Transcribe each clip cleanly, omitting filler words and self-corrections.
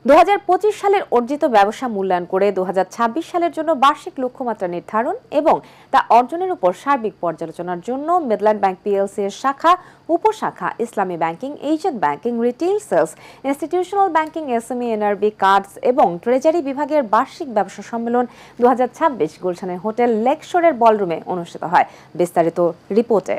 2025 সালের অর্জিত ব্যবসা মূল্যায়ন করে 2026 সালের জন্য বার্ষিক লক্ষ্যমাত্রা নির্ধারণ এবং তা অর্জনের উপর সার্বিক পর্যালোচনার জন্য মিডল্যান্ড ব্যাংক পিএলসি এর শাখা, উপশাখা, ইসলামী ব্যাংকিং, এইজেড banking, retail sales, institutional banking, SME, NRB, cards এবং ট্রেজারি বিভাগের বার্ষিক ব্যবসা সম্মেলন 2026 গুলশানের হোটেল লেকশোরের বলরুমে অনুষ্ঠিত হয়। বিস্তারিত রিপোর্টে।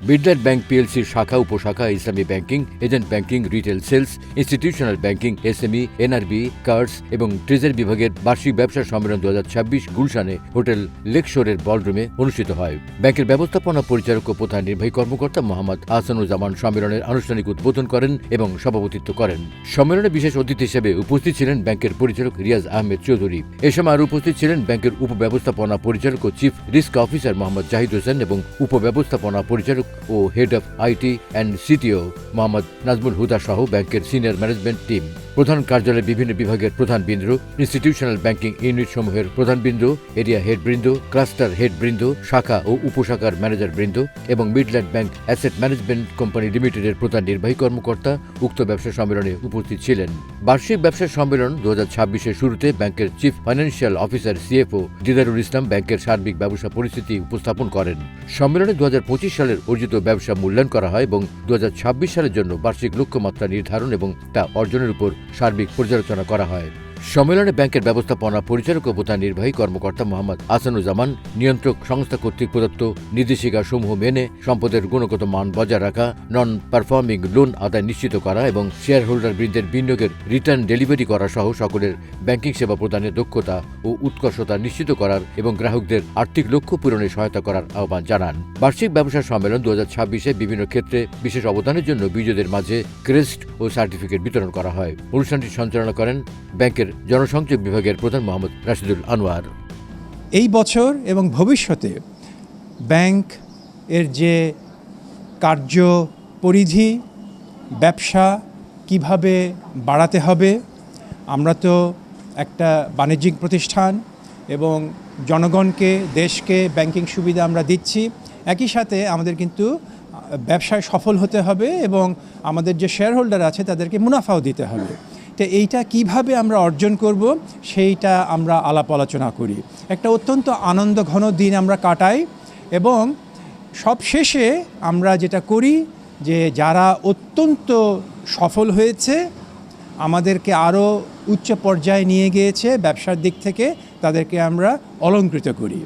মিডল্যান্ড ব্যাংক পিএলসির শাখা, উপশাখা, ইসলামী banking, agent banking, retail sales, institutional banking, SME, NRB, cards এবং ট্রেজারি বিভাগের বার্ষিক ব্যবসা সম্মেলন 2026 গুলশানে হোটেল লেকশোরের বলরুমে অনুষ্ঠিত হয়। ব্যাংকের ব্যবস্থাপনা পরিচালক ও প্রধান নির্বাহী কর্মকর্তা মোহাম্মদ আহসানুজ্জামান সম্মেলনের আনুষ্ঠানিক উদ্বোধন করেন এবং সভাপতিত্ব করেন। সম্মেলনে বিশেষ অতিথি হিসেবে উপস্থিত ছিলেন ব্যাংকের পরিচালক রিয়াজ আহমেদ চৌধুরী। এ সময় আরও উপস্থিত ছিলেন ব্যাংকের উপব্যবস্থাপনা পরিচালক ও chief risk officer Mohammad Zahid Hossain এবং উপব্যবস্থাপনা পরিচালক ও head of IT and CTO Mohammad Nazmul Huda সহ ব্যাংকের সিনিয়র ম্যানেজমেন্ট টিম। প্রধান কার্যালয়ের বিভিন্ন বিভাগের প্রধানবৃন্দ, ইনস্টিটিউশনাল ব্যাংকিং ইউনিট সমূহের প্রধানবৃন্দ, এরিয়া হেডবৃন্দ, ক্লাস্টার হেডবৃন্দ, শাখা ও উপশাখার ম্যানেজারবৃন্দ এবং Midland bank asset management company লিমিটেডের প্রধান নির্বাহী কর্মকর্তা উক্ত ব্যবসা সম্মেলনে উপস্থিত ছিলেন। বার্ষিক ব্যবসা সম্মেলন 2026-এর শুরুতে ব্যাংকের chief financial officer CFO Didarul Islam ব্যাংকের সার্বিক ব্যবসা পরিস্থিতি উপস্থাপন করেন। সম্মেলনে 2025 সালের অর্জিত ব্যবসা মূল্যায়ন করা হয় এবং 2026 সালের জন্য বার্ষিক লক্ষ্যমাত্রা নির্ধারণ এবং তা অর্জনের উপর সার্বিক পর্যালোচনা করা হয়। সম্মেলনে ব্যাংকের ব্যবস্থাপনা পরিচালক ও প্রধান নির্বাহী কর্মকর্তা মোহাম্মদ আহসানুজ্জামান নিয়ন্ত্রক সংস্থা কর্তৃক প্রদত্ত নির্দেশিকা সমূহ মেনে সম্পদের গুণগত মান বজায় রাখা, নন পারফর্মিং লোন আদায় নিশ্চিত করা এবং শেয়ার হোল্ডার বৃন্দের বিনিয়োগের রিটার্ন ডেলিভারি করা সহ সকলের ব্যাংকিং সেবা প্রদানের দক্ষতা ও উৎকর্ষতা নিশ্চিত করার এবং গ্রাহকদের আর্থিক লক্ষ্য পূরণে সহায়তা করার আহ্বান জানান। বার্ষিক ব্যবসা সম্মেলন 2026-এ বিভিন্ন ক্ষেত্রে বিশেষ অবদানের জন্য বিজয়ীদের মাঝে ক্রেস্ট ও সার্টিফিকেট বিতরণ করা হয়। অনুষ্ঠানটি সঞ্চালনা করেন ব্যাংকের জনসংযোগ বিভাগের প্রধান মোহাম্মদ রাশিদুল আনোয়ার। এই বছর এবং ভবিষ্যতে ব্যাংক এর যে কার্য পরিধি, ব্যবসা কিভাবে বাড়াতে হবে, আমরা তো একটা বাণিজ্যিক প্রতিষ্ঠান এবং জনগণকে, দেশকে ব্যাংকিং সুবিধা আমরা দিচ্ছি, একই সাথে আমাদের কিন্তু ব্যবসায় সফল হতে হবে এবং আমাদের যে শেয়ার হোল্ডার আছে তাদেরকে মুনাফাও দিতে হবে। তো এইটা কিভাবে আমরা অর্জন করব সেইটা আমরা আলাপ আলোচনা করি। একটা অত্যন্ত আনন্দঘন দিন আমরা কাটাই এবং সব শেষে আমরা যেটা করি যে যারা অত্যন্ত সফল হয়েছে, আমাদেরকে আরও উচ্চ পর্যায়ে নিয়ে গিয়েছে ব্যবসার দিক থেকে, তাদেরকে আমরা অলংকৃত করি।